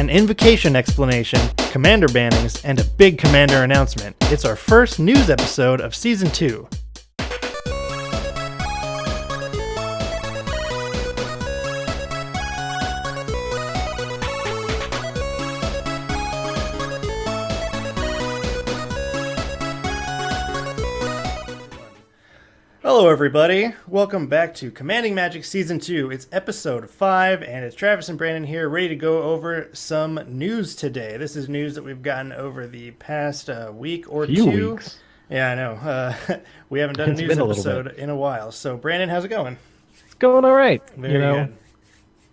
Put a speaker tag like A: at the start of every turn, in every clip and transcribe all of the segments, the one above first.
A: an invocation explanation, commander bannings, and a big commander announcement. It's our first news episode of Season 2. Hello everybody, welcome back to Commanding Magic Season 2. It's episode 5 and it's Travis and Brandon here ready to go over some news today. This is news that we've gotten over the past week or two.
B: Weeks.
A: Yeah, I know. We haven't done a news episode in a while. So Brandon, how's it going?
B: It's going all right.
A: Very good.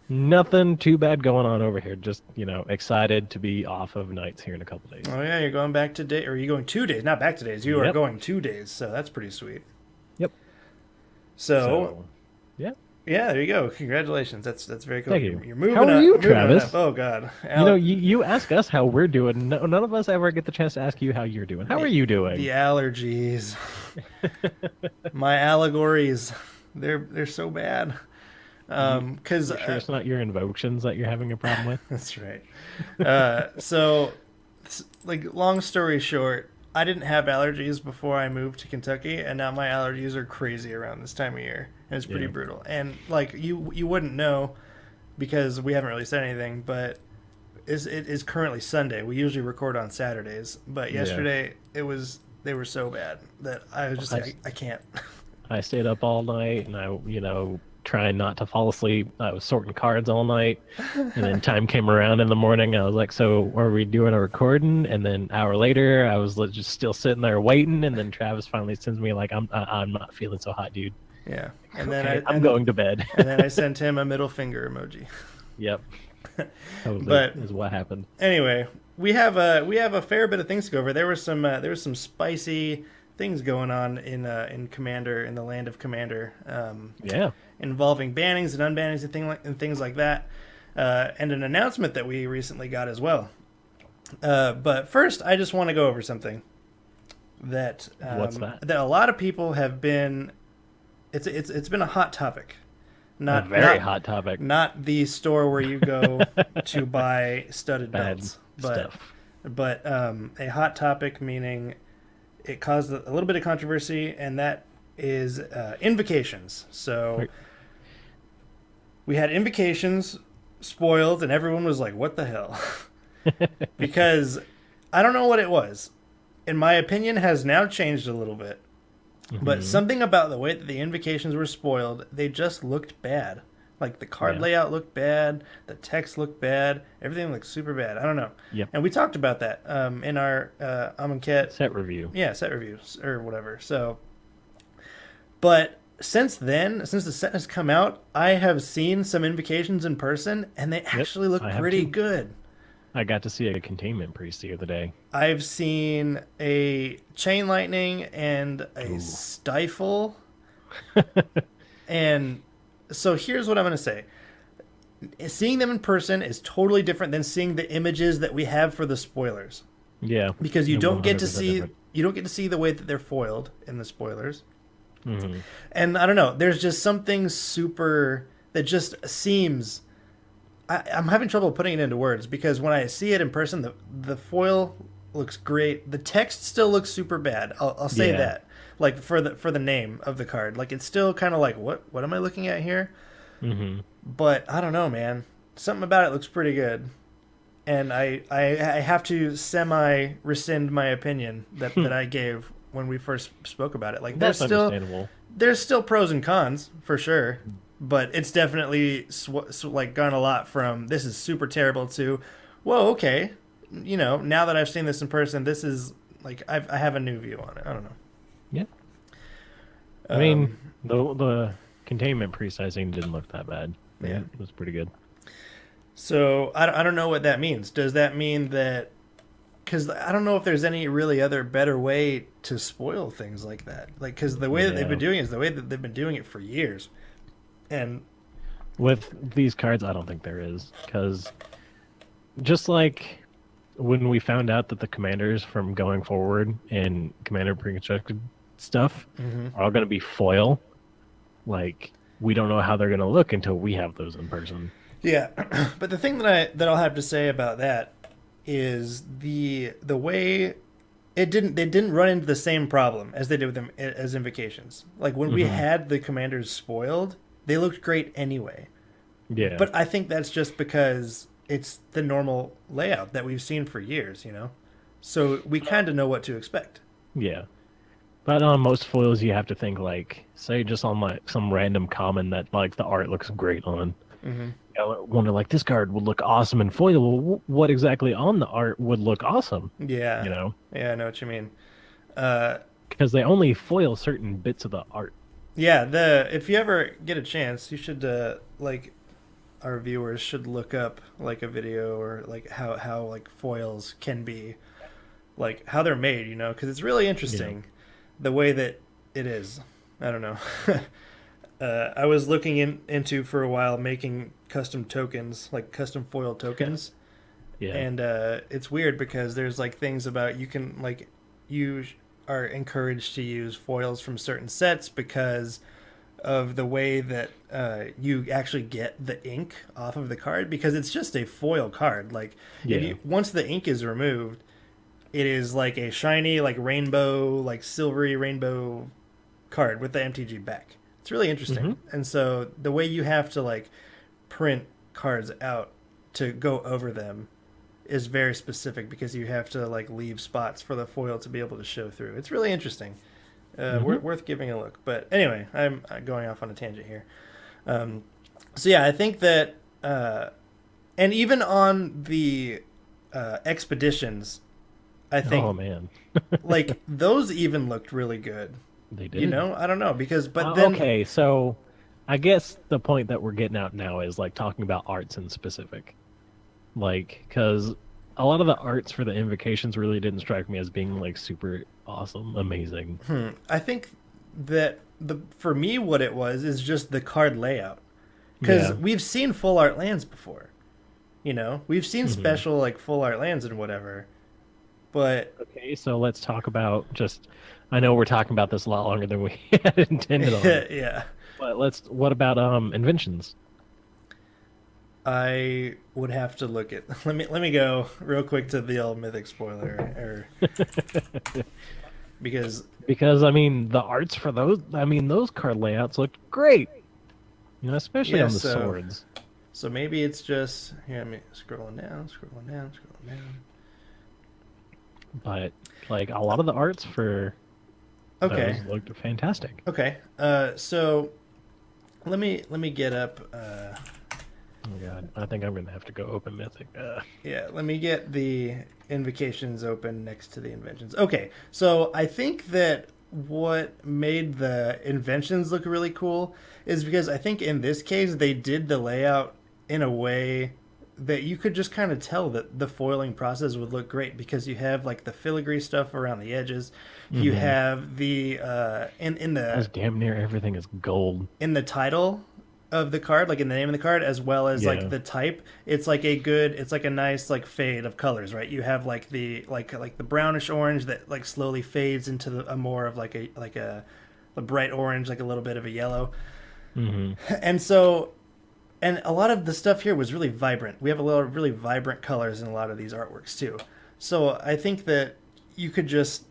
B: Nothing too bad going on over here. Just, excited to be off of nights here in a couple days.
A: Oh yeah, you're going back to day, or are you going 2 days? Not back to days. You are going 2 days, so that's pretty sweet.
B: Yep.
A: So
B: yeah,
A: there you go. Congratulations. That's very cool.
B: Thank you.
A: You're moving
B: How are
A: up,
B: you,
A: moving
B: Travis?
A: up. Oh God.
B: You ask us how we're doing. No, none of us ever get the chance to ask you how you're doing. How are you doing?
A: The allergies. My allegories. They're so bad. Because
B: you sure it's not your invocations that you're having a problem with?
A: That's right. So, long story short, I didn't have allergies before I moved to Kentucky, and now my allergies are crazy around this time of year, and it's pretty brutal. And you wouldn't know because we haven't really said anything, but it is currently Sunday. We usually record on Saturdays, but yesterday they were so bad that I was just I can't.
B: I stayed up all night, and I trying not to fall asleep. I was sorting cards all night, and then time came around in the morning. I was like, so are we doing a recording? And then an hour later, I was just still sitting there waiting, and then Travis finally sends me like, I'm not feeling so hot, dude.
A: Yeah. And then
B: I'm going to bed.
A: And then I sent him a middle finger emoji.
B: Yep.
A: But
B: is what happened.
A: Anyway, we have a fair bit of things to go over. There was some spicy things going on in Commander, in the land of Commander. Involving bannings and unbannings and things like that, and an announcement that we recently got as well. But first, I just want to go over something that
B: what's that?
A: That a lot of people have been. It's been a hot topic.
B: Not very hot topic.
A: Not the store where you go to buy studded belts, but a hot topic meaning it caused a little bit of controversy, and that is invocations. So we had invocations spoiled, and everyone was like, what the hell? Because I don't know what it was. In my opinion, has now changed a little bit. Mm-hmm. But something about the way that the invocations were spoiled, they just looked bad. Like the card layout looked bad, the text looked bad, everything looked super bad. I don't know.
B: Yep.
A: And we talked about that in our Amonkhet
B: set review.
A: Yeah, set reviews or whatever. So, but since then, since the set has come out, I have seen some invocations in person, and they actually look pretty good.
B: I got to see a containment priest the other day.
A: I've seen a chain lightning and a stifle. And so here's what I'm going to say. Seeing them in person is totally different than seeing the images that we have for the spoilers.
B: Yeah.
A: Because you don't get to see the way that they're foiled in the spoilers.
B: Mm-hmm.
A: And I don't know, there's just something super that just seems... I'm having trouble putting it into words, because when I see it in person, the foil looks great. The text still looks super bad. I'll say that. Like for the name of the card, like it's still kind of like what am I looking at here?
B: Mm-hmm.
A: But I don't know, man. Something about it looks pretty good, and I have to semi rescind my opinion that I gave when we first spoke about it. Like
B: that's understandable.
A: There's still pros and cons for sure. But it's definitely gone a lot from this is super terrible to, whoa, okay, now that I've seen this in person, this is like I have a new view on it. I don't know.
B: Yeah. I mean, the containment priest I seen didn't look that bad.
A: Yeah,
B: it was pretty good.
A: So I don't know what that means. Does that mean that? Because I don't know if there's any really other better way to spoil things like that. Like, because the way that they've been doing it is the way that they've been doing it for years. And
B: with these cards, I don't think there is, because just like when we found out that the commanders from going forward in Commander pre-constructed stuff are all going to be foil, like we don't know how they're going to look until we have those in person.
A: Yeah, but the thing that I'll have to say about that is the way they didn't run into the same problem as they did with them as invocations. Like when we
B: Hmm.
A: had the commanders spoiled, they looked great anyway.
B: Yeah,
A: But I think that's just because it's the normal layout that we've seen for years, you know? So we kind of know what to expect.
B: yeah. But on most foils, you have to think like, say, just on like some random common that like the art looks great on.
A: Hmm.
B: I wonder like this card would look awesome in foil. Well, what exactly on the art would look awesome?
A: Yeah.
B: You know,
A: Yeah, I know what you mean. Uh,
B: because they only foil certain bits of the art.
A: yeah, the if you ever get a chance, you should like our viewers should look up like a video or like how like foils can be like how they're made, you know, because it's really
B: Yeah.
A: interesting the way that it is. I don't know. I was looking into for a while making custom tokens, like custom foil tokens,
B: Yeah.
A: and it's weird because there's like things about you can like you are encouraged to use foils from certain sets because of the way that you actually get the ink off of the card because it's just a foil card. Like if
B: Yeah.
A: you once the ink is removed, it is like a shiny, like rainbow, like silvery rainbow card with the MTG back. It's really interesting.
B: Hmm.
A: And so the way you have to like print cards out to go over them is very specific because you have to like leave spots for the foil to be able to show through. It's really interesting.
B: Hmm.
A: Worth giving a look. But anyway, I'm going off on a tangent here. Um, so yeah, I think that, and even on the expeditions, I
B: Oh
A: think
B: man,
A: like those even looked really good.
B: they
A: You
B: did.
A: know, I don't know because but then
B: Okay, so I guess the point that we're getting out now is like talking about arts in specific. Like, because a lot of the arts for the invocations really didn't strike me as being like super awesome, amazing.
A: I think that the for me what it was is just the card layout because
B: Yeah.
A: we've seen full art lands before. You know, we've seen
B: Hmm.
A: special like full art lands and whatever, but
B: Okay, so let's talk about just. I know we're talking about this a lot longer than we had intended on,
A: yeah,
B: but let's. What about inventions?
A: I would have to look at. Let me go real quick to the old mythic spoiler, or because
B: Because I mean, the arts for those. I mean, those card layouts looked great. You know, especially
A: yeah.
B: on the
A: So
B: swords.
A: maybe it's just here. Let me scrolling down, scrolling down, scrolling down.
B: But like a lot of the arts for
A: Okay,
B: those looked fantastic.
A: okay. So let me get up.
B: Oh god, I think I'm gonna have to go open Mythic.
A: Yeah, let me get the invocations open next to the inventions. Okay, so I think that what made the inventions look really cool is because I think in this case they did the layout in a way that you could just kind of tell that the foiling process would look great because you have like the filigree stuff around the edges. You
B: Mm-hmm.
A: have the in
B: As
A: the
B: damn near everything is gold.
A: title of the card, like in the name of the card, as well as like
B: Yeah.
A: the type. It's like a nice like fade of colors, right? You have like the like the brownish orange that like slowly fades into a more of like a bright orange, like a little bit of a yellow.
B: Mm-hmm.
A: And so and a lot of the stuff here was really vibrant. We have a lot of really vibrant colors in a lot of these artworks too. So I think that you could just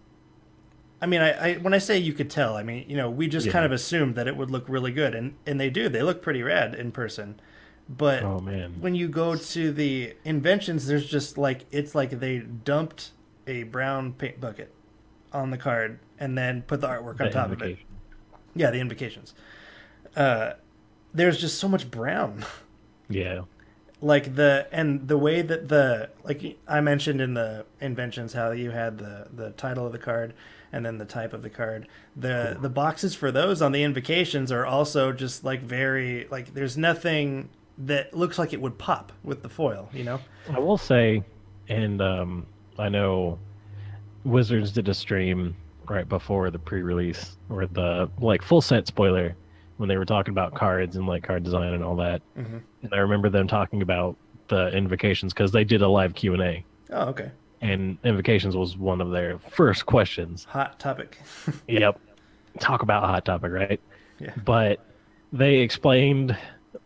A: I mean, I when I say you could tell, I mean, you know, we just kind
B: Yeah.
A: of assumed that it would look really good, and they do. They look pretty rad in person. But
B: Oh man.
A: when you go to the inventions, there's just like it's like they dumped a brown paint bucket on the card and then put the artwork on
B: The
A: top of it.
B: invocation.
A: Yeah, the invocations. Uh, there's just so much brown.
B: Yeah.
A: Like the way that the like I mentioned in the inventions how you had the title of the card and then the type of the card. The boxes for those on the invocations are also just like very like there's nothing that looks like it would pop with the foil, you know?
B: I will say, and I know Wizards did a stream right before the pre-release or the like full set spoiler when they were talking about cards and like card design and all that.
A: Mm-hmm.
B: And I remember them talking about the invocations because they did a live Q&A,
A: Oh, okay.
B: and invocations was one of their first questions.
A: Hot topic.
B: Yep. Talk about a hot topic, right?
A: Yeah.
B: But they explained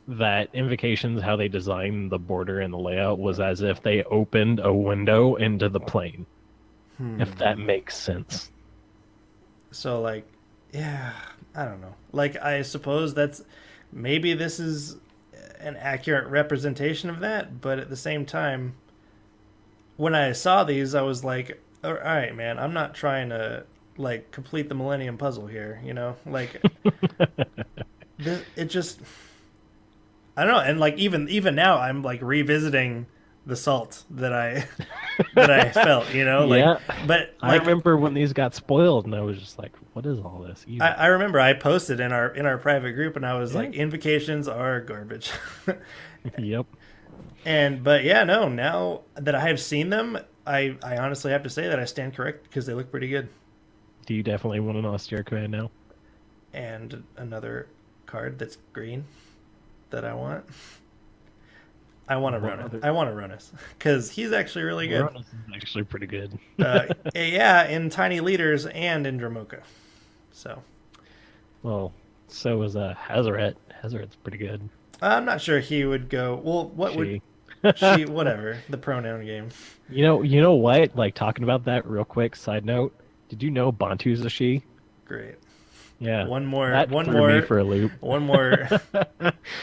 B: that Invocations, how they designed the border and the layout, was as if they opened a window into the plane. If that makes sense.
A: So like, yeah, I don't know. Like, I suppose that's maybe this is an accurate representation of that, but at the same time, when I saw these, I was like, all right, man, I'm not trying to like complete the Millennium Puzzle here, you know? Like, it just, I don't know. And like, even now, I'm like revisiting the salt that I that I felt, you know? Like,
B: Yeah.
A: but
B: I
A: like,
B: remember when these got spoiled, and I was just like, "What is all this?"
A: I remember I posted in our private group, and I was
B: Yeah.
A: like, invocations are garbage.
B: Yep.
A: But yeah, no, now that I have seen them, I honestly have to say that I stand correct because they look pretty good.
B: Do you definitely want an austere command now?
A: And another card that's green that I want. I want a
B: What
A: Ronus.
B: other-
A: I want a Ronus because he's actually really good.
B: Uranus is actually pretty good.
A: Yeah, in tiny liters and in Dramoka. So
B: Well, so is Hazaret. Hazaret's pretty good.
A: I'm not sure he would go. Well, what would
B: She.
A: she? Whatever the pronoun game.
B: You know what? Like talking about that real quick. Side note: did you know Bantu's a she?
A: Great.
B: Yeah.
A: One more.
B: That
A: One
B: threw
A: more.
B: me for a loop.
A: One more.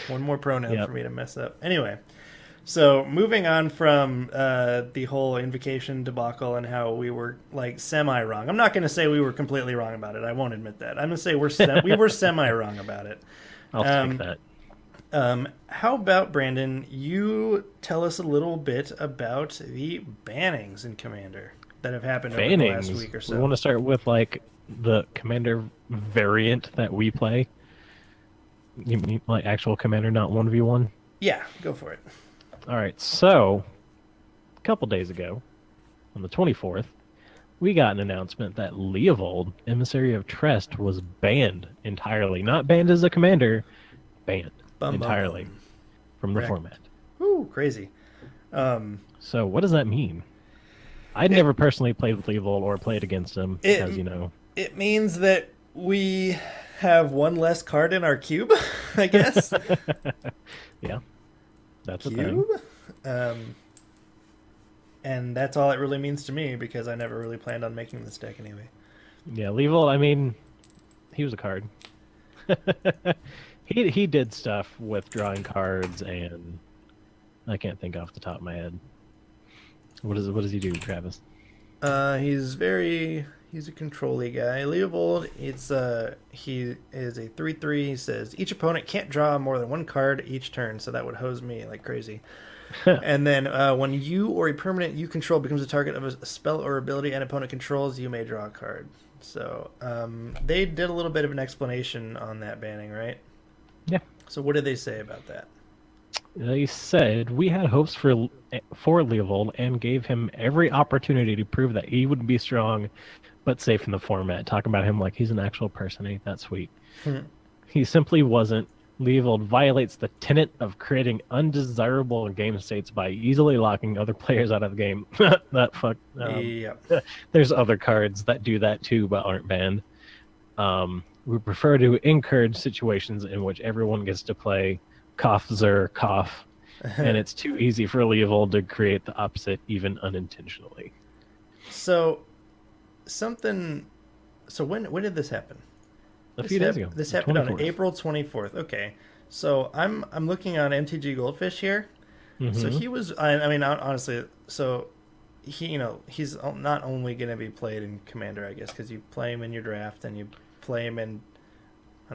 A: One more pronoun
B: Yep.
A: for me to mess up. Anyway, so moving on from the whole invocation debacle and how we were like semi wrong. I'm not going to say we were completely wrong about it. I won't admit that. I'm going to say we were semi wrong about it.
B: I'll take that.
A: How about, Brandon, you tell us a little bit about the bannings in Commander that have happened over the last
B: Bannings.
A: week or
B: We
A: so?
B: want to start with like the commander variant that we play. You mean like actual commander, not 1v1?
A: Yeah, go for it.
B: All right. So, a couple days ago, on the 24th, we got an announcement that Leovold, Emissary of Trest, was banned entirely. Not banned as a commander, banned
A: Bum, bum,
B: entirely
A: bum.
B: from the
A: Correct.
B: format.
A: Ooh, crazy.
B: So, what does that mean? I'd never personally played with Leovold or played against him, as you know.
A: It means that we have one less card in our cube, I guess.
B: Yeah, that's a thing.
A: Cube? And that's all it really means to me because I never really planned on making this deck anyway.
B: Yeah, Leovold, I mean, he was a card. He did stuff with drawing cards, and I can't think off the top of my head. What does he do, Travis?
A: He's a control-y guy. Leovold, he is a 3/3. He says each opponent can't draw more than one card each turn, so that would hose me like crazy. And then when you or a permanent you control becomes the target of a spell or ability an opponent controls, you may draw a card. So they did a little bit of an explanation on that banning, right?
B: Yeah.
A: So what did they say about that?
B: They said we had hopes for Leovold and gave him every opportunity to prove that he would be strong, but safe in the format. Talking about him like he's an actual person. Ain't that sweet? He simply wasn't. Leovold violates the tenet of creating undesirable game states by easily locking other players out of the game. That fuck.
A: Yep.
B: There's other cards that do that too, but aren't banned. We prefer to encourage situations in which everyone gets to play cough zer cough, and it's too easy for Leovold to create the opposite, even unintentionally.
A: So when did this happen?
B: A few days ago.
A: This happened on
B: 24th.
A: April 24th. Okay. So I'm looking on MTG Goldfish here. So he was I mean honestly, so he's not only going to be played in Commander, I guess, cuz you play him in your draft and you play him in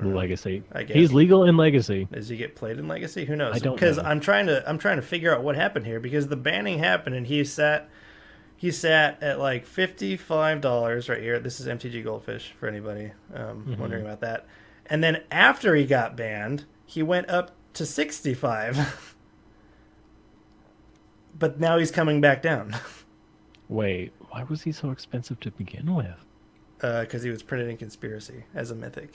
B: Legacy.
A: I guess.
B: He's legal in Legacy.
A: Does he get played in Legacy? Who knows?
B: I don't
A: Because
B: know.
A: I'm trying to figure out what happened here because the banning happened and he sat at like $55 right here. This is MTG Goldfish for anybody wondering about that. And then after he got banned, he went up to 65. But now he's coming back down.
B: Wait, why was he so expensive to begin with?
A: Because he was printed in Conspiracy as a mythic.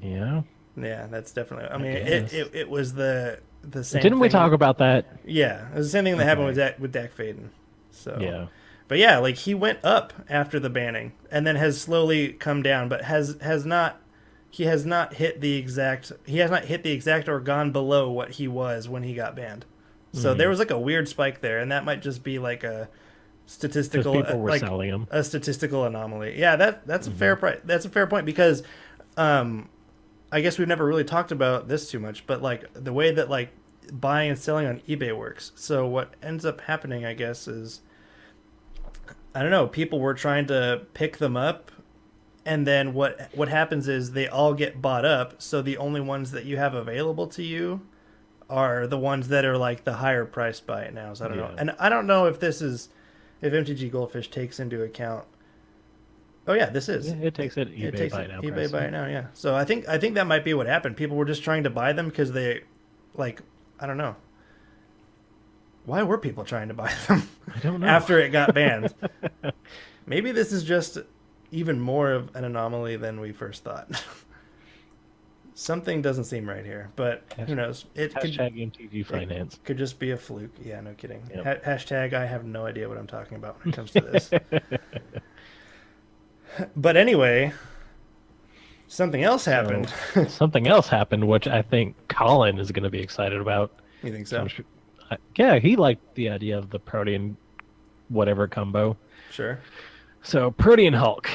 B: Yeah.
A: Yeah, that's definitely. I mean,
B: guess.
A: it was the same.
B: Didn't we
A: thing.
B: talk about that?
A: Yeah, it was the same thing that happened
B: Okay.
A: with Dak Faden. So
B: Yeah.
A: but yeah, like he went up after the banning and then has slowly come down, but has not he has not hit the exact or gone below what he was when he got banned. So there was like a weird spike there, and that might just be like a statistical
B: people were
A: like
B: selling them.
A: a statistical anomaly. Yeah, that's a fair price. That's a fair point because I guess we've never really talked about this too much, but like the way that like buying and selling on eBay works. So what ends up happening, I guess, is I don't know, people were trying to pick them up, and then what happens is they all get bought up, so the only ones that you have available to you are the ones that are like the higher priced buy it nows. I don't know. And I don't know if MTG Goldfish takes into account. Oh yeah, this is.
B: Yeah, it takes it eBay buy it now.
A: eBay buy it now, yeah. So I think that might be what happened. People were just trying to buy them because they, like, I don't know. Why were people trying to buy them?
B: I don't know.
A: After it got banned. Maybe this is just even more of an anomaly than we first thought. Something doesn't seem right here, but who knows? It
B: Hashtag MTG Finance.
A: Could just be a fluke. Yeah, no kidding.
B: Yep.
A: Hashtag I have no idea what I'm talking about when it comes to this. But anyway, something else happened.
B: Something else happened, which I think Colin is going to be excited about.
A: You think so?
B: Yeah, he liked the idea of the Protean whatever combo.
A: Sure.
B: So Protean Hulk,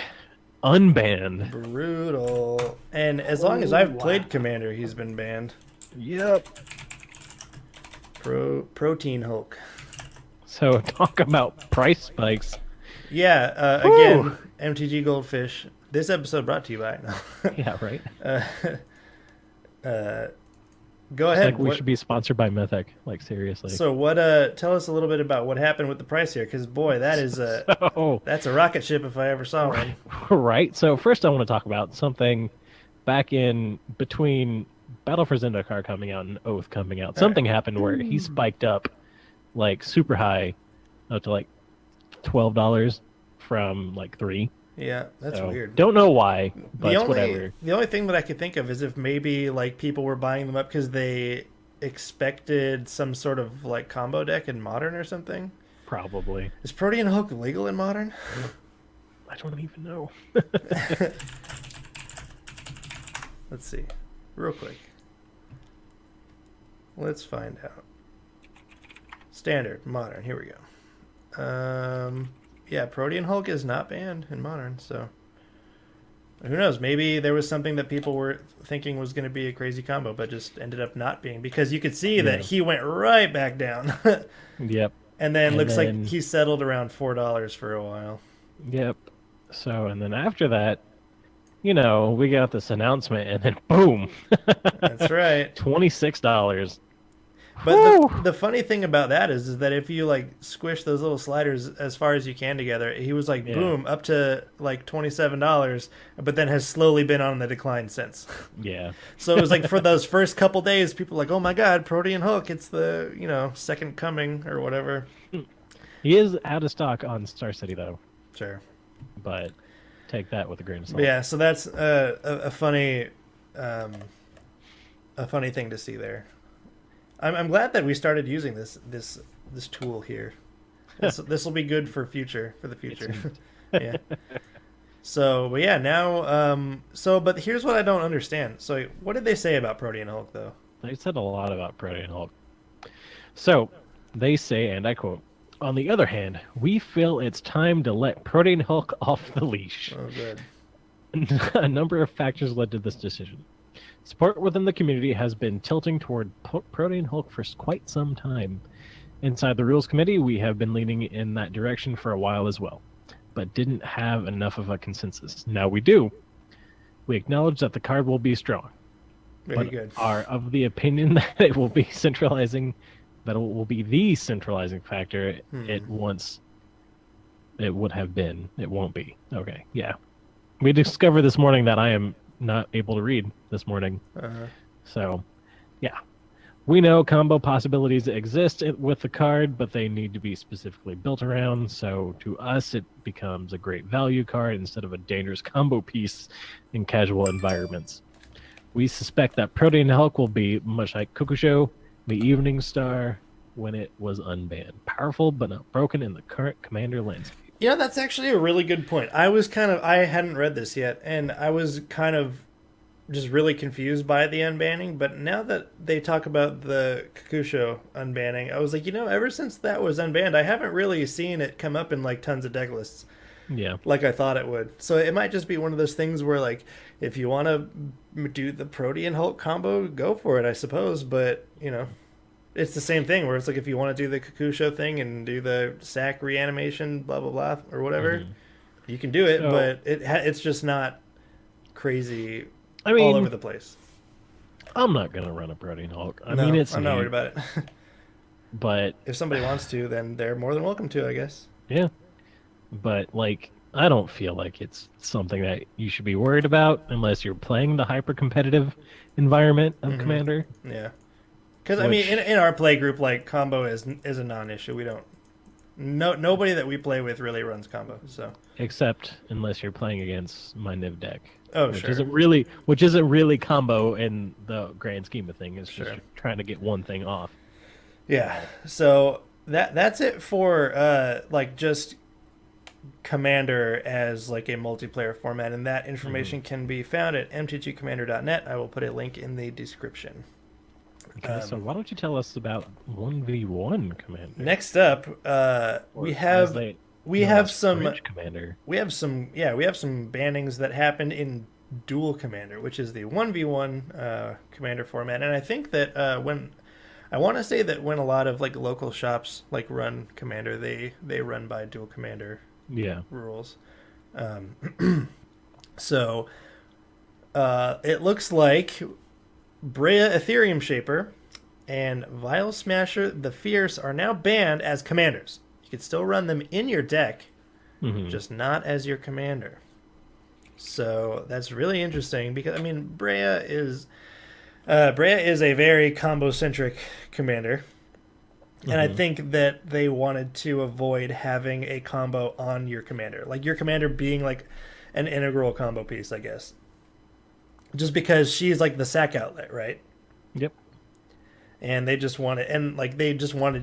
B: unbanned.
A: Brutal. And as long as I've played Commander, he's been banned.
B: Yep.
A: Protein Hulk.
B: So talk about price spikes.
A: Yeah, again, MTG Goldfish. This episode brought to you by.
B: Yeah, right.
A: Go ahead.
B: Like we should be sponsored by Mythic. Like seriously.
A: So what? Tell us a little bit about what happened with the price here, because boy, that is that's a rocket ship if I ever saw one.
B: Right. So first, I want to talk about something back in between Battle for Zendikar coming out and Oath coming out. Something happened where he spiked up like super high, up to like $12 from like $3.
A: Yeah, that's weird.
B: Don't know why, but whatever.
A: The only thing that I could think of is if maybe like people were buying them up because they expected some sort of like combo deck in Modern or something.
B: Probably.
A: Is Protean Hulk legal in Modern?
B: I don't even know.
A: Let's see, real quick. Let's find out. Standard, Modern. Here we go. Yeah, Protean Hulk is not banned in Modern, so who knows? Maybe there was something that people were thinking was going to be a crazy combo, but just ended up not being, because you could see that he went right back down.
B: Yep.
A: And then looks like he settled around $4 for a while.
B: Yep. So, and then after that, we got this announcement, and then boom.
A: That's right.
B: $26.
A: But the funny thing about that is that if you like squish those little sliders as far as you can together, he was like boom up to like $27, but then has slowly been on the decline since.
B: Yeah.
A: So it was like for those first couple days, people were like, oh my god, Protean Hulk, it's the second coming or whatever.
B: He is out of stock on Star City though.
A: Sure.
B: But take that with a grain of salt.
A: Yeah. So that's a funny thing to see there. I'm glad that we started using this tool here. This will be good for the future. Yeah. So, but yeah, now but here's what I don't understand. So, what did they say about Protean Hulk though?
B: They said a lot about Protean Hulk. So, they say, and I quote, "On the other hand, we feel it's time to let Protean Hulk off the leash."
A: Oh, good.
B: A number of factors led to this decision. Support within the community has been tilting toward Protean Hulk for quite some time. Inside the Rules Committee, we have been leaning in that direction for a while as well, but didn't have enough of a consensus. Now we do. We acknowledge that the card will be strong,
A: Very good.
B: Are of the opinion that it will be centralizing, that it will be the centralizing factor it would have been. It won't be. Okay, yeah. We discovered this morning that I am not able to read this morning. So, yeah. We know combo possibilities exist with the card, but they need to be specifically built around, so to us it becomes a great value card instead of a dangerous combo piece in casual environments. We suspect that Protean Hulk will be much like Kokusho, the Evening Star, when it was unbanned. Powerful, but not broken in the current Commander landscape.
A: Yeah, that's actually a really good point. I hadn't read this yet, and I was kind of just really confused by the unbanning, but now that they talk about the Kakusho unbanning, I was like, ever since that was unbanned, I haven't really seen it come up in like tons of deck lists
B: Yeah.
A: like I thought it would. So it might just be one of those things where like if you want to do the Protean Hulk combo, go for it, I suppose. But it's the same thing where it's like if you want to do the Kakusho thing and do the sack reanimation, blah blah blah, or whatever, you can do it.
B: So,
A: but it's just not crazy
B: I mean,
A: all over the place.
B: I'm not gonna run a Protean Hulk. I
A: No,
B: mean, it's
A: I'm not worried about it.
B: but
A: If somebody wants to, then they're more than welcome to, I guess.
B: yeah, but like, I don't feel like it's something that you should be worried about unless you're playing the hyper competitive environment of Commander.
A: Yeah, because I mean, in our play group, like combo is a non-issue. We don't. Nobody that we play with really runs combo. So
B: Except unless you're playing against my Niv deck.
A: Oh,
B: which
A: sure.
B: isn't really combo in the grand scheme of things. It's just trying to get one thing off.
A: Yeah. So that's it for like just Commander as like a multiplayer format, and that information can be found at mtgcommander.net. I will put a link in the description.
B: Okay, so why don't you tell us about 1v1 Commander?
A: Next up, we have some
B: Commander.
A: We have some bannings that happened in Duel Commander, which is the 1v1 Commander format, and I think that when a lot of like local shops like run Commander, they run by Duel Commander rules. So it looks like Brea Ethereum Shaper and Vile Smasher the Fierce are now banned as commanders. You can still run them in your deck, just not as your commander. So that's really interesting because I mean Brea is a very combo centric commander, and I think that they wanted to avoid having a combo on your commander, like your commander being like an integral combo piece, I guess. Just because she's like the sack outlet, right?
B: Yep.
A: And they just wanted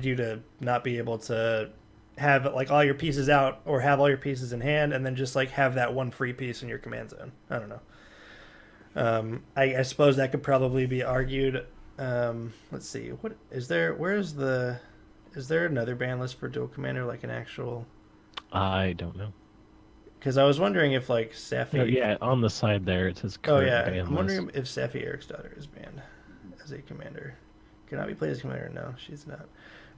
A: you to not be able to have like all your pieces out or have all your pieces in hand and then just like have that one free piece in your command zone. I don't know. I suppose that could probably be argued. Let's see. What is there? Is there another ban list for Duel Commander, like an actual?
B: I don't know.
A: Because I was wondering if like Safi.
B: Oh, yeah, on the side there it says current ban list.
A: I'm wondering if Safi Eric's-daughter is banned as a commander. Cannot be played as commander. No, she's not.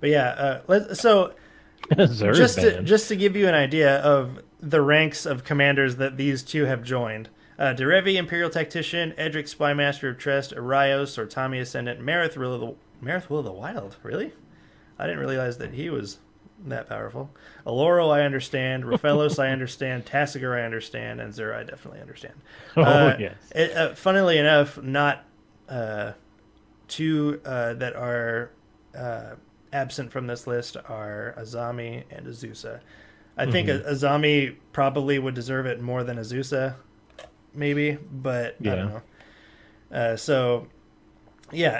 A: But yeah, just to give you an idea of the ranks of commanders that these two have joined. Derevi, Imperial Tactician, Edric, Spymaster of Trest, Arios, Ortami Ascendant, Marith, Will of the Wild. Really? I didn't realize that he was that powerful. Aloro, I understand. Raphaelos, I understand. Tassiger, I understand. And Zur, I definitely understand.
B: Yes.
A: Funnily enough, not two that are absent from this list are Azami and Azusa. I think Azami probably would deserve it more than Azusa, maybe, but I don't know.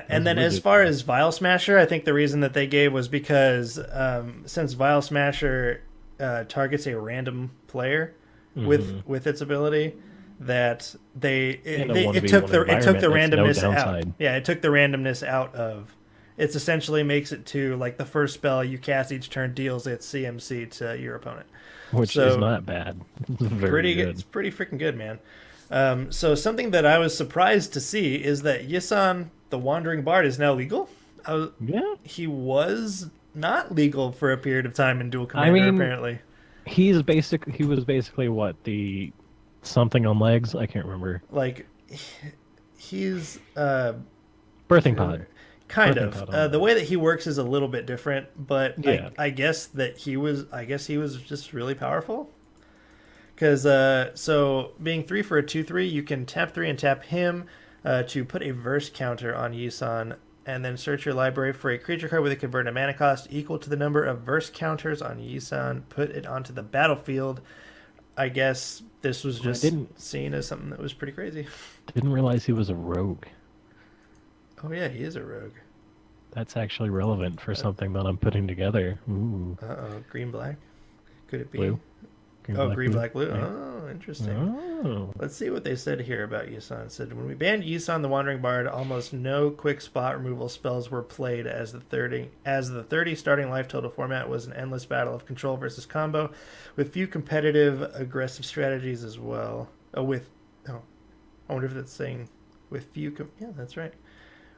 A: And then as far as Vile Smasher, I think the reason that they gave was because since Vile Smasher targets a random player with its ability, that it took the randomness out. Yeah, it took the randomness out of. It essentially makes it to like the first spell you cast each turn deals its CMC to your opponent,
B: which is not bad.
A: Pretty good. It's pretty freaking good, man. So something that I was surprised to see is that Yisan, the Wandering Bard, is now legal. He was not legal for a period of time in Duel Commander, apparently.
B: He was basically what, the something on legs? I can't remember.
A: Like, he's
B: birthing pod.
A: Kind of. The way that he works is a little bit different, but I guess he was just really powerful. Because so being 3 for a 2/3, you can tap 3 and tap him to put a verse counter on Yisan, and then search your library for a creature card with a converted mana cost equal to the number of verse counters on Yisan. Put it onto the battlefield. I guess this was just seen as something that was pretty crazy.
B: Didn't realize he was a rogue.
A: Oh yeah, he is a rogue.
B: That's actually relevant for something that I'm putting together. Ooh.
A: Green black. Could it be?
B: Blue.
A: Green, black, blue. Oh, interesting.
B: Oh.
A: Let's see what they said here about Yisan. It said, when we banned Yisan the Wandering Bard, almost no quick spot removal spells were played as the 30 starting life total format was an endless battle of control versus combo, with few competitive aggressive strategies as well. I wonder if that's saying with few. Yeah, that's right.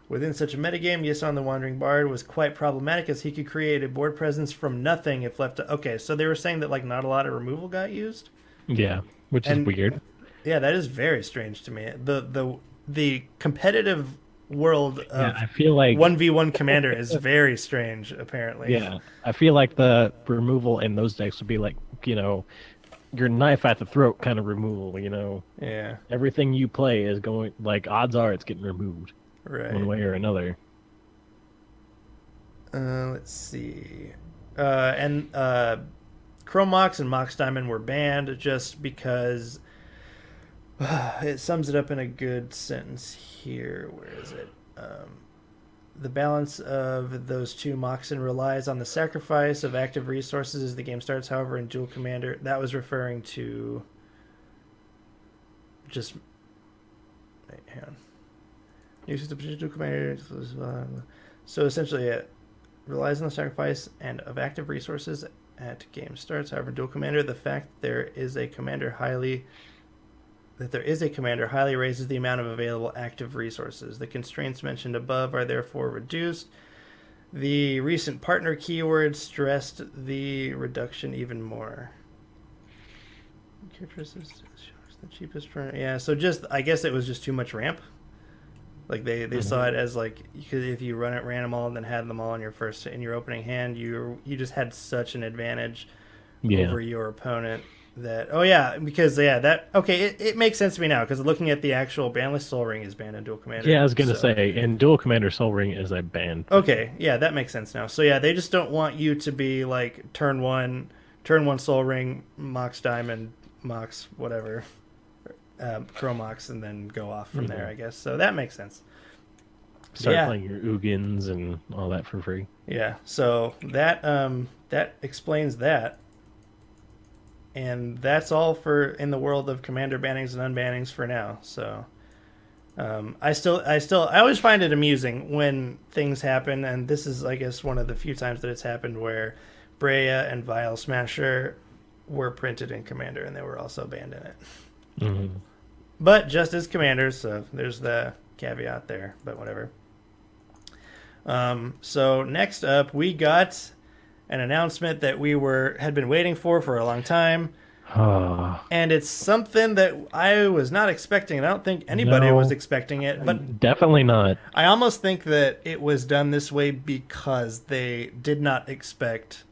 A: Within such a metagame, Yisan the Wandering Bard was quite problematic as he could create a board presence from nothing if left to... Okay, so they were saying that like not a lot of removal got used?
B: Yeah, which is weird.
A: Yeah, that is very strange to me. The competitive world of
B: I feel like
A: 1v1 commander is very strange, apparently.
B: Yeah, I feel like the removal in those decks would be like, your knife at the throat kind of removal,
A: Yeah.
B: Everything you play is going, like, odds are it's getting removed.
A: Right.
B: One way or another.
A: Let's see. Chrome Mox and Mox Diamond were banned just because it sums it up in a good sentence here. Where is it? The balance of those two Moxen relies on the sacrifice of active resources as the game starts. However, in Duel Commander, that was referring to just... Wait, hang on. Uses the Duel Commander. So essentially, it relies on the sacrifice and of active resources at game starts. However, Duel Commander, the fact there is a commander highly raises the amount of available active resources. The constraints mentioned above are therefore reduced. The recent partner keyword stressed the reduction even more. Characteristics, the cheapest for... Yeah, so I guess it was just too much ramp. Like they saw it as like, because if you ran them all and then had them all in your opening hand, you just had such an advantage over your opponent that it makes sense to me now, because looking at the actual Banlist, Soul Ring is banned in Duel Commander.
B: Yeah, I was gonna say, in Duel Commander, Soul Ring is a ban.
A: Okay, yeah, that makes sense now. So yeah, they just don't want you to be like turn one Soul Ring, Mox Diamond, Mox whatever. Chrome Mox, and then go off from there, I guess. So that makes sense.
B: Start playing your Ugins and all that for free.
A: Yeah, so that explains that. And that's all for in the world of commander bannings and unbannings for now. So I always find it amusing when things happen, and this is, I guess, one of the few times that it's happened where Breya and Vial Smasher were printed in commander and they were also banned in it.
B: Mm-hmm.
A: But just as commanders, so there's the caveat there, but whatever. So next up, we got an announcement that we had been waiting for a long time. And it's something that I was not expecting, and I don't think anybody was expecting it. But
B: definitely not.
A: I almost think that it was done this way because they did not expect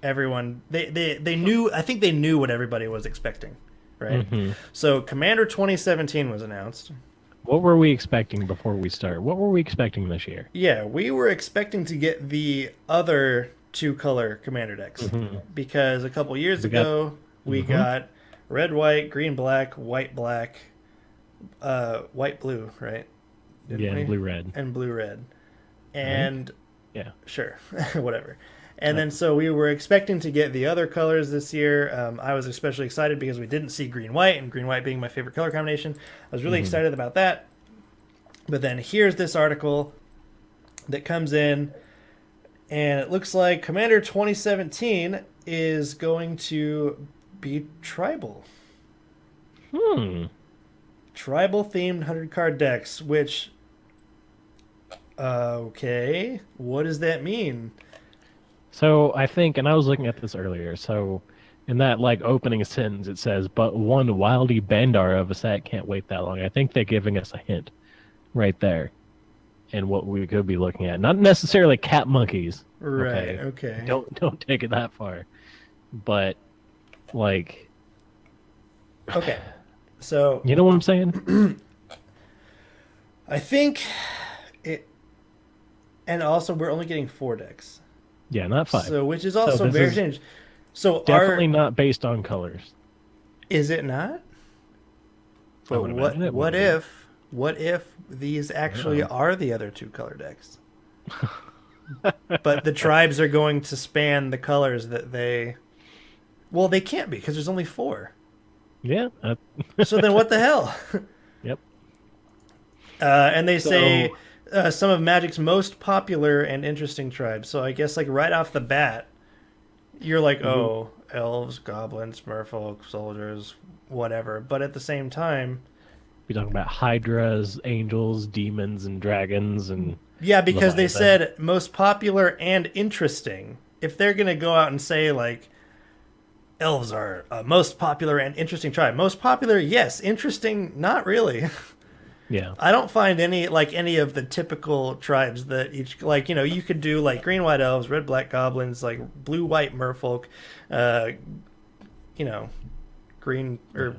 A: everyone. They knew. I think they knew what everybody was expecting. Right.
B: Mm-hmm.
A: So Commander 2017 was announced.
B: What were we expecting before we start? What were we expecting this year?
A: Yeah, we were expecting to get the other two-color Commander decks. Mm-hmm. Because a couple years ago, we got red, white, green, black, white, black, white, blue, right?
B: And blue, red.
A: And blue, red. And,
B: yeah,
A: sure, whatever. And then so we were expecting to get the other colors this year. I was especially excited because we didn't see green-white, and green-white being my favorite color combination. I was really excited about that. But then here's this article that comes in, and it looks like Commander 2017 is going to be tribal. Tribal-themed 100-card decks, which... okay, what does that mean?
B: So I think, and I was looking at this earlier, so in that like opening sentence it says, but one wildy Bandar of a set can't wait that long. I think they're giving us a hint right there in what we could be looking at. Not necessarily cat monkeys.
A: Right, okay.
B: Don't take it that far. But like,
A: okay. So
B: you know what I'm saying?
A: I think it, and also we're only getting 4 decks.
B: Yeah, not 5.
A: So, which is also very strange. So,
B: definitely not based on colors.
A: Is it not? But what if these actually are the other 2 color decks? But the tribes are going to span the colors that they Well, they can't be because there's only 4.
B: Yeah.
A: So then what the hell?
B: Yep.
A: And they say some of Magic's most popular and interesting tribes. So I guess like right off the bat, you're like, oh, elves, goblins, merfolk, soldiers, whatever. But at the same time,
B: we're talking about hydras, angels, demons, and dragons, and
A: yeah, because they said most popular and interesting. If they're gonna go out and say like elves are most popular and interesting tribe, most popular, yes, interesting, not really.
B: Yeah,
A: I don't find any of the typical tribes that each like you could do like green white elves, red black goblins, like blue white merfolk, green or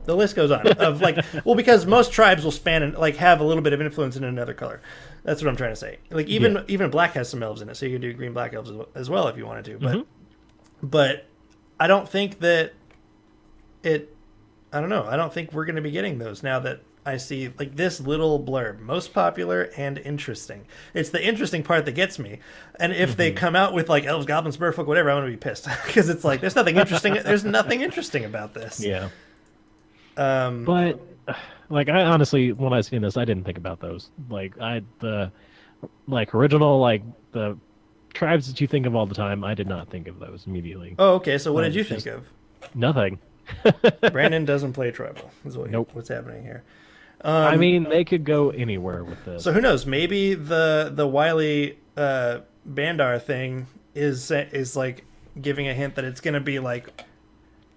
A: the list goes on of like well because most tribes will span and like have a little bit of influence in another color. That's what I'm trying to say. Like even black has some elves in it, so you could do green black elves as well if you wanted to. But I don't think that it. I don't know. I don't think we're going to be getting those now that I see like this little blurb, most popular and interesting. It's the interesting part that gets me. And if they come out with like elves, goblins, merfolk, whatever, I'm going to be pissed because it's like there's nothing interesting. There's nothing interesting about this.
B: Yeah. But like I honestly, when I seen this, I didn't think about those. Like the original like the tribes that you think of all the time. I did not think of those immediately.
A: Oh, okay. So what did you think of?
B: Nothing.
A: Brandon doesn't play tribal. Is what's happening here.
B: I mean, they could go anywhere with this.
A: So who knows? Maybe the Wily Bandar thing is like giving a hint that it's going to be like,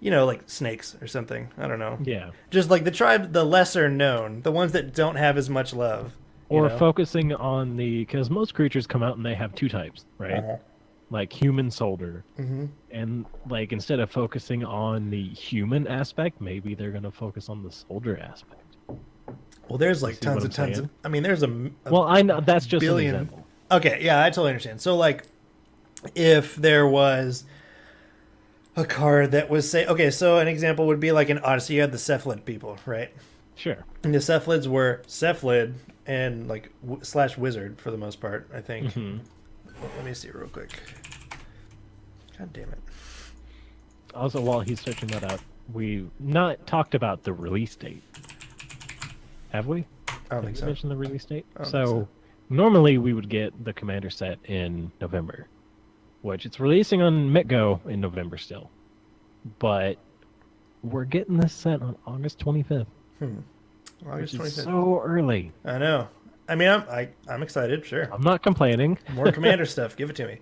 A: like snakes or something. I don't know.
B: Yeah.
A: Just like the tribe, the lesser known, the ones that don't have as much love.
B: Or focusing on because most creatures come out and they have 2 types, right? Like human soldier. And like instead of focusing on the human aspect, maybe they're going to focus on the soldier aspect.
A: Well, there's like tons of. I mean, there's a
B: well, I know that's just
A: billion.
B: An example.
A: Okay, yeah, I totally understand. So, like, if there was a card that was so an example would be like an Odyssey. You had the Cephalid people, right?
B: Sure.
A: And the Cephalids were Cephalid and like / wizard for the most part, I think. Let me see real quick. God damn it.
B: Also, while he's searching that out, we've not talked about the release date. Have we?
A: I don't think so.
B: Mentioned the release date. So normally we would get the Commander set in November, which it's releasing on MetGo in November still, but we're getting this set on August 25th.
A: August 25th.
B: So early.
A: I know. I mean, I'm excited. Sure.
B: I'm not complaining.
A: More Commander stuff. Give it to me.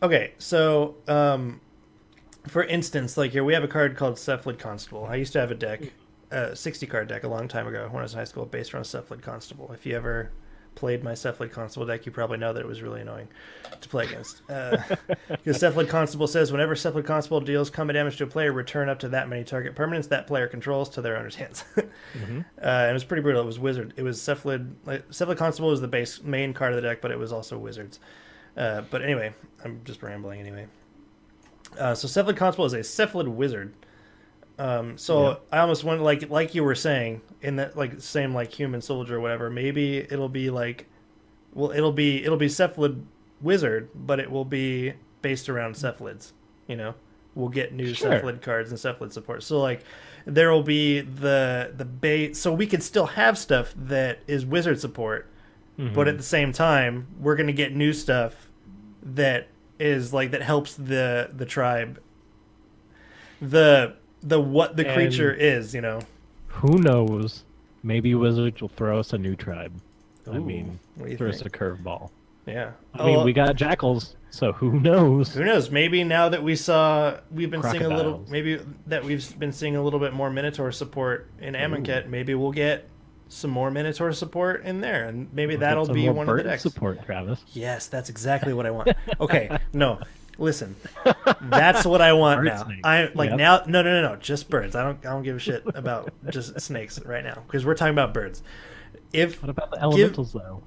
A: Okay, so for instance, like here we have a card called Cephalid Constable. I used to have a deck. 60-card deck a long time ago when I was in high school based around Cephalid Constable. If you ever played my Cephalid Constable deck, you probably know that it was really annoying to play against. Because Cephalid Constable says, whenever Cephalid Constable deals combat damage to a player, return up to that many target permanents that player controls to their owner's hands. And it was pretty brutal. It was Wizard. It was Cephalid Constable was the main card of the deck, but it was also Wizards. But anyway, I'm just rambling anyway. So Cephalid Constable is a Cephalid Wizard. I almost want like you were saying in that like same like human soldier or whatever. Maybe it'll be like, it'll be Cephalid Wizard, but it will be based around Cephalids. We'll get new Cephalid cards and Cephalid support. So like there will be the base. So we could still have stuff that is Wizard support, but at the same time we're gonna get new stuff that is like that helps the tribe. What the creature is,
B: Who knows? Maybe Wizards will throw us a new tribe.
A: Ooh,
B: I mean, throw us a curveball.
A: Yeah.
B: I mean, we got jackals, so who knows?
A: Who knows? Maybe now that we've been seeing a little bit more Minotaur support in Amonkhet, maybe we'll get some more Minotaur support in there, and maybe that'll be one of the decks.
B: Support, Travis.
A: Yes, that's exactly what I want. Okay, no. Listen, that's what I want now. No, just birds. I don't give a shit about just snakes right now because we're talking about birds.
B: What about the elementals though?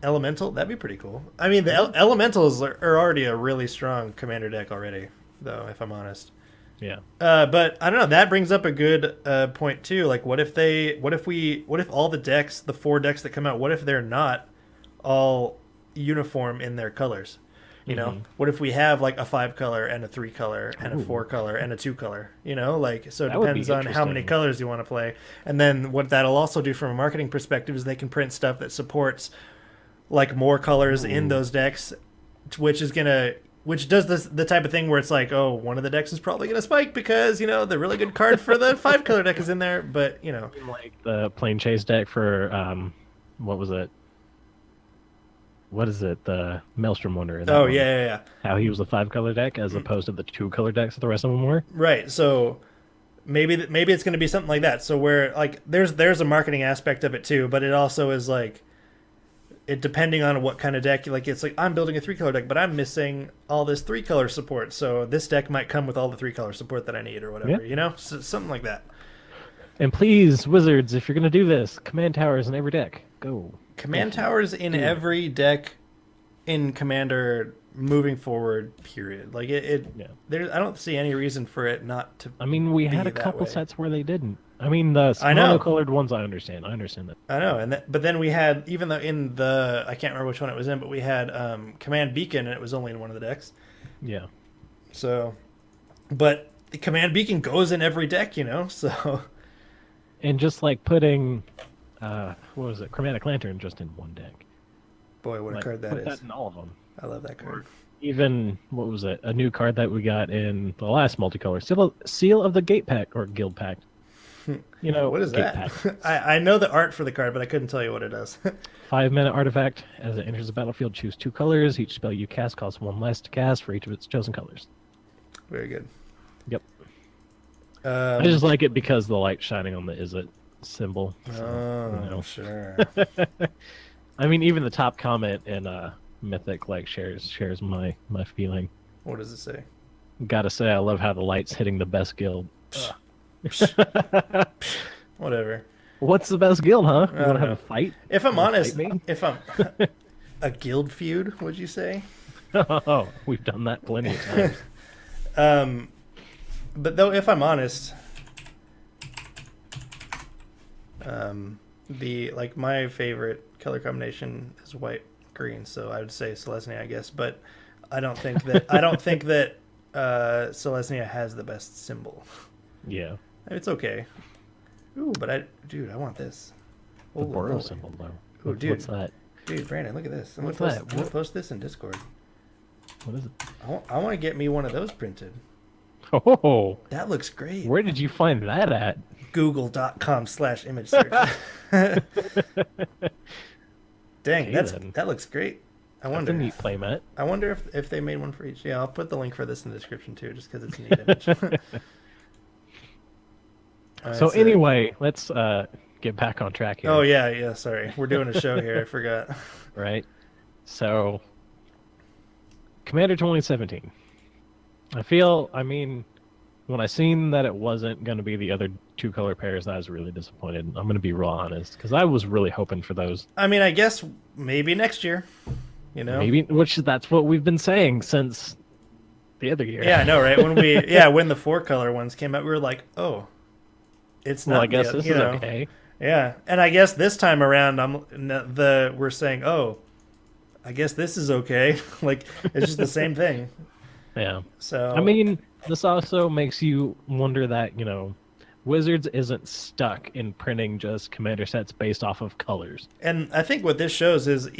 A: Elemental, that'd be pretty cool. I mean, the elementals are already a really strong commander deck already, though. If I'm honest.
B: Yeah.
A: But I don't know. That brings up a good point too. Like, what if all the decks, the 4 decks that come out, what if they're not all uniform in their colors? You know, what if we have like a 5-color and a 3-color and a 4-color and a 2-color? You know, like, so it depends on how many colors you want to play. And then what that'll also do from a marketing perspective is they can print stuff that supports like more colors in those decks, which does the type of thing where it's like, oh, one of the decks is probably going to spike because, you know, the really good card for the 5-color deck is in there. But, you know,
B: like the Plane Chase deck for what was it? What is it? The Maelstrom Wonder.
A: Oh, yeah.
B: How he was a 5-color deck as opposed to the 2-color decks that the rest of them were.
A: Right. So maybe it's going to be something like that. So where like there's a marketing aspect of it too, but it also is like it depending on what kind of deck. Like it's like I'm building a 3-color deck, but I'm missing all this 3-color support. So this deck might come with all the 3-color support that I need or whatever. You know, so, something like that.
B: And please, Wizards, if you're going to do this, command towers in every deck. Go.
A: Command towers in every deck in Commander moving forward, period. Like I don't see any reason for it not to.
B: I mean, we had a couple sets where they didn't. I mean, the monocolored ones, I understand that.
A: I know, but then we had, even though in the, I can't remember which one it was in, but we had Command Beacon, and it was only in one of the decks.
B: Yeah.
A: So, but the Command Beacon goes in every deck, you know, so.
B: And just like putting, what was it, Chromatic Lantern just in one deck.
A: Boy, what a card that is.
B: Put that in all of them.
A: I love that card.
B: Even, what was it, a new card that we got in the last multicolor, Seal of the Gate Pack, or Guild Pact. You know,
A: what is that? I know the art for the card, but I couldn't tell you what it does.
B: 5-mana artifact. As it enters the battlefield, choose 2 colors. Each spell you cast costs 1 less to cast for each of its chosen colors.
A: Very good.
B: Yep. I just like it because the light shining on the Is It symbol.
A: So, you know. Sure.
B: I mean, even the top comment in Mythic like shares my feeling.
A: What does it say?
B: Gotta say, I love how the light's hitting the best guild.
A: Whatever.
B: What's the best guild, huh? You want to have a fight?
A: If I'm honest, if I'm a guild feud, would you say?
B: Oh, we've done that plenty of times.
A: But though, if I'm honest, my favorite color combination is white green, so I would say Selesnya, I guess. But I don't think that Selesnya has the best symbol.
B: Yeah.
A: It's okay. Ooh, but I want this.
B: The Boro symbol, though.
A: Ooh, dude.
B: What's that?
A: Dude, Brandon, look at this. I'm
B: What's
A: gonna
B: that?
A: I'm gonna post this in Discord.
B: What is it?
A: I want to get me one of those printed.
B: Oh,
A: that looks great.
B: Where did you find that at?
A: Google.com/image search. Dang, okay, that looks great. I wonder.
B: That's a neat playmat.
A: I wonder if they made one for each. Yeah, I'll put the link for this in the description too, just because it's a neat image.
B: So anyway, let's get back on track here.
A: Oh yeah. Sorry, we're doing a show here. I forgot.
B: Right. So, Commander 2017. I mean, when I seen that it wasn't going to be the other 2-color pairs, I was really disappointed. I'm going to be real honest, because I was really hoping for those.
A: I mean, I guess maybe next year. You know,
B: that's what we've been saying since the other year.
A: Yeah, I know, right? When when the 4-color ones came out, we were like, oh. It's not.
B: Well, I guess this is okay.
A: Yeah, and I guess this time around, we're saying, oh, I guess this is okay. Like it's just the same thing.
B: Yeah.
A: So
B: I mean, this also makes you wonder that Wizards isn't stuck in printing just commander sets based off of colors.
A: And I think what this shows is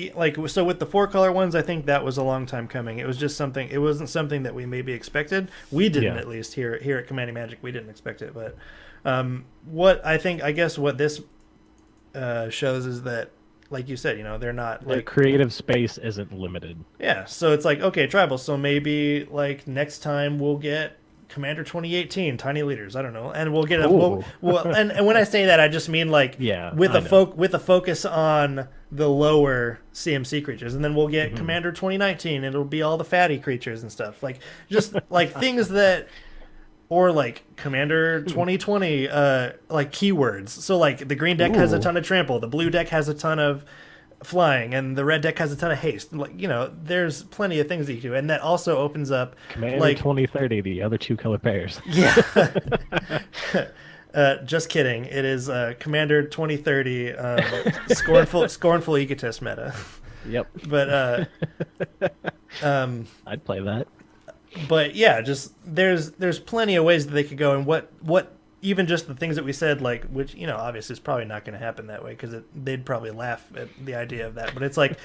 A: so with the 4-color ones, I think that was a long time coming. It was just something. It wasn't something that we maybe expected. We didn't, at least here at Commanding Magic, we didn't expect it, but. What this shows is that, like you said, they're not
B: their creative space isn't limited.
A: Yeah, so it's like, okay, tribal. So maybe like next time we'll get Commander 2018 Tiny Leaders. I don't know, and we'll get and when I say that, I just mean like with a focus on the lower CMC creatures, and then we'll get Commander 2019. It'll be all the fatty creatures and stuff, like just like things that. Or like Commander 2020, like keywords. So like the green deck has a ton of trample, the blue deck has a ton of flying, and the red deck has a ton of haste. Like there's plenty of things that you do, and that also opens up
B: Commander 2030, the other 2-color pairs.
A: Yeah. Just kidding. It is Commander 2030, scornful egotist meta.
B: Yep.
A: But
B: I'd play that.
A: But yeah, just there's plenty of ways that they could go, and what even just the things that we said, like, which, you know, obviously is probably not going to happen that way because they'd probably laugh at the idea of that. But it's like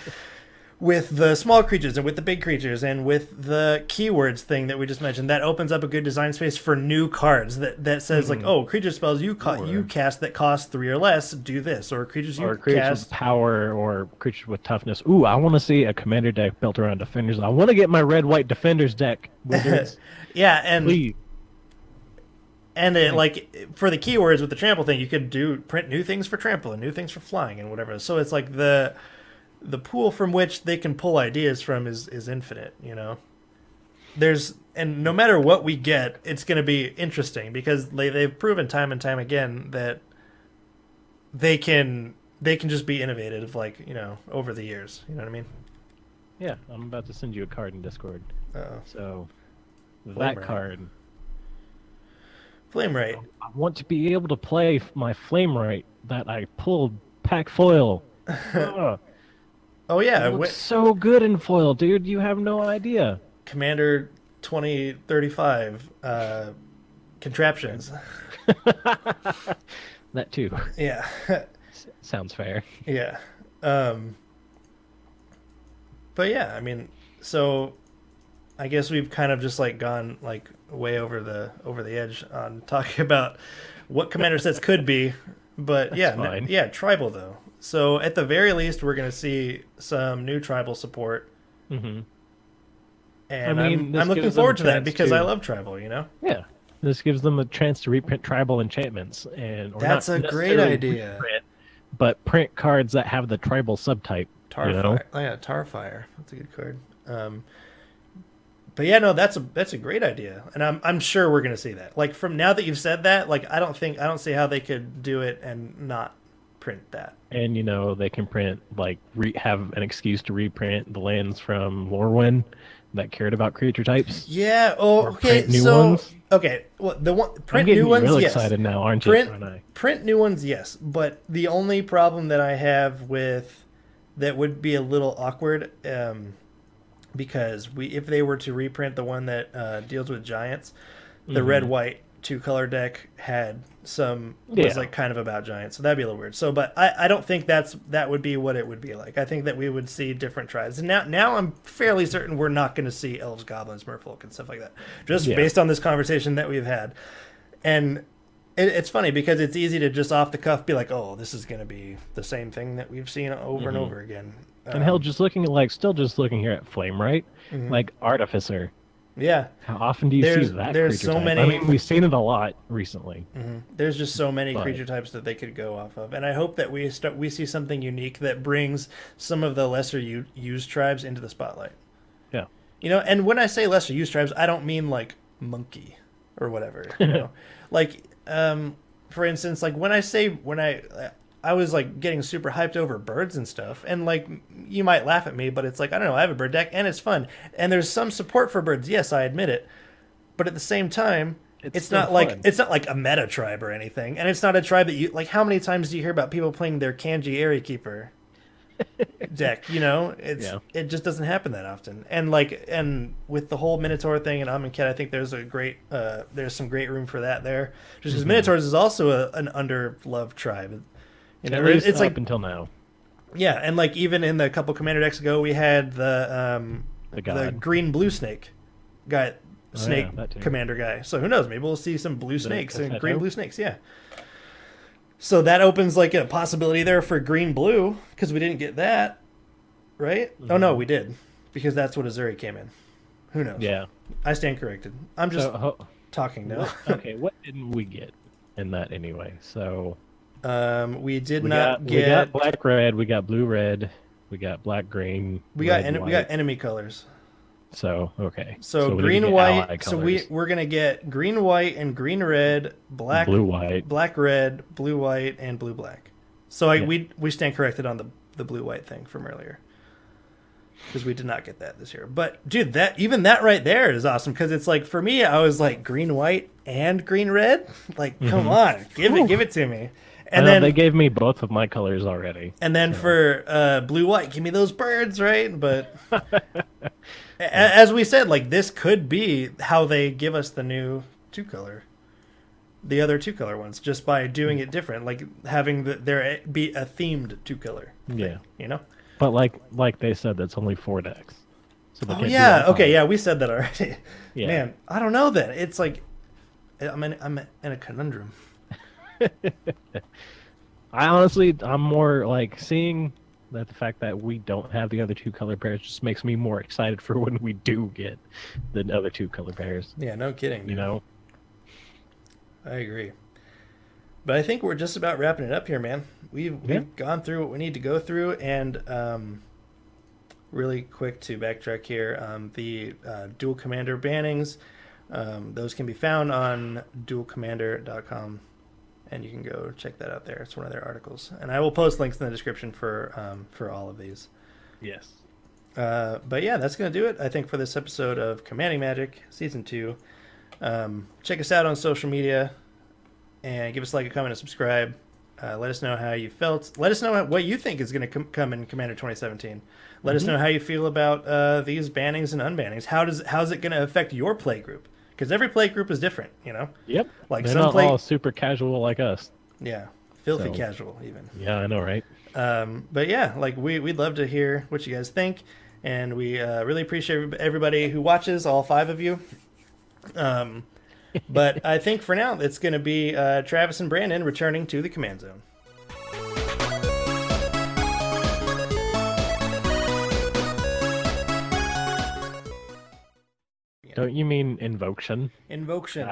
A: with the small creatures and with the big creatures and with the keywords thing that we just mentioned, that opens up a good design space for new cards that says like, oh, creature spells you cast that cost 3 or less do this, or creatures
B: with power or creatures with toughness. Ooh, I want to see a commander deck built around defenders. I want to get my red-white defenders deck.
A: Yeah, and
B: please.
A: And it, like, for the keywords with the trample thing, you could print new things for trample and new things for flying and whatever. So it's like the pool from which they can pull ideas from is infinite, you know. And no matter what we get, it's going to be interesting because they've proven time and time again that they can just be innovative, like, you know, over the years. You know what I mean?
B: Yeah, I'm about to send you a card in Discord.
A: Uh-oh.
B: So
A: Flame
B: card.
A: Flame Right.
B: I want to be able to play my Flame Right that I pulled pack foil.
A: Oh yeah,
B: it looks so good in foil, dude. You have no idea.
A: Commander 2035 contraptions.
B: That too.
A: Yeah.
B: Sounds fair.
A: Yeah. But yeah, I mean, so I guess we've kind of just like gone like way over the edge on talking about what commander sets could be. But
B: That's
A: yeah, tribal though. So at the very least, we're going to see some new tribal support.
B: Mm-hmm.
A: And I'm looking forward to that because I love tribal, you know?
B: Yeah. This gives them a chance to reprint tribal enchantments.
A: That's a great idea.
B: But print cards that have the tribal subtype.
A: Tarfire. You know? Oh, yeah, Tarfire. That's a good card. But yeah, no, that's a great idea. And I'm sure we're going to see that. Like, from now that you've said that, like, I don't see how they could do it and not print that.
B: And, you know, they can print, like, have an excuse to reprint the lands from Lorwyn that cared about creature types.
A: Yeah. Oh, okay.
B: Print new ones.
A: Okay. Well, print new ones.
B: Really
A: yes.
B: Excited now, aren't you?
A: Print new ones, yes. But the only problem that I have with that would be a little awkward, because if they were to reprint the one that deals with giants, the red-white 2-color deck was like kind of about giants, so that'd be a little weird. So, but I don't think that would be what it would be like. I think that we would see different tribes. And now I'm fairly certain we're not going to see elves, goblins, merfolk, and stuff like that, just based on this conversation that we've had. And it's funny because it's easy to just off the cuff be like, oh, this is going to be the same thing that we've seen over and over again.
B: And hell, still just looking here at Flame, right? Like Artificer.
A: Yeah.
B: How often do you see that?
A: There's so many.
B: I mean, we've seen it a lot recently.
A: There's just so many creature types that they could go off of, and I hope that we see something unique that brings some of the lesser used tribes into the spotlight.
B: Yeah.
A: You know, and when I say lesser used tribes, I don't mean like monkey or whatever. You know, like for instance, like when I was like getting super hyped over birds and stuff, and like you might laugh at me, but it's like, I don't know, I have a bird deck and it's fun, and there's some support for birds. Yes, I admit it, but at the same time, it's not like a meta tribe or anything, and it's not a tribe that you like. How many times do you hear about people playing their Kanji Area Keeper deck? You know, it just doesn't happen that often. And with the whole Minotaur thing and Amonkhet, I think there's some great room for that there, just because Minotaurs is also an underloved tribe. You know,
B: at least
A: it's
B: up
A: like
B: until now.
A: Yeah, and like even in the couple commander decks ago, we had the green blue snake commander guy. So who knows? Maybe we'll see some blue snakes and green blue snakes. Yeah. So that opens like a possibility there for green blue because we didn't get that, right? Oh no, we did because that's what Azuri came in. Who knows?
B: Yeah,
A: I stand corrected. I'm just talking now.
B: Okay, what didn't we get in that anyway? So.
A: We got
B: black red, we got blue red, we got black green.
A: We got enemy colors.
B: So okay.
A: So green white. So we're gonna get green white and green red, black
B: blue white,
A: black red, blue white, and blue black. So we stand corrected on the blue white thing from earlier because we did not get that this year. But dude, that right there is awesome because it's like for me, I was like green white and green red. Like come on, give it to me. And then
B: they gave me both of my colors already.
A: And then for blue white, give me those birds, right? But As we said, like this could be how they give us the new 2-color, the other 2-color ones, just by doing it different, like having there be a themed 2-color.
B: Yeah,
A: you know.
B: But like they said, that's only 4 decks. So
A: oh yeah, okay, yeah, we said that already. Yeah. Man, I don't know then. It's like I'm in a conundrum.
B: I'm more like seeing that the fact that we don't have the other 2-color pairs just makes me more excited for when we do get the other 2-color pairs.
A: Yeah, no kidding. Dude.
B: You know?
A: I agree. But I think we're just about wrapping it up here, man. We've gone through what we need to go through, and really quick to backtrack here, the Duel Commander bannings, those can be found on duelcommander.com, and you can go check that out there. It's one of their articles, and I will post links in the description for all of these.
B: Yes.
A: But yeah, that's going to do it, I think, for this episode of Commanding Magic Season 2. Check us out on social media, and give us a like, a comment, and subscribe. Let us know how you felt. Let us know what you think is going to come in Commander 2017. Let us know how you feel about these bannings and unbannings. How's it going to affect your play group? Because every play group is different, you know?
B: Yep.
A: Like
B: they're not all super casual like us.
A: Yeah. Filthy casual, even.
B: Yeah, I know, right?
A: But yeah, like we'd love to hear what you guys think. And we really appreciate everybody who watches, all 5 of you. But I think for now, it's going to be Travis and Brandon returning to the command zone.
B: Don't you mean invocation?
A: Invocation.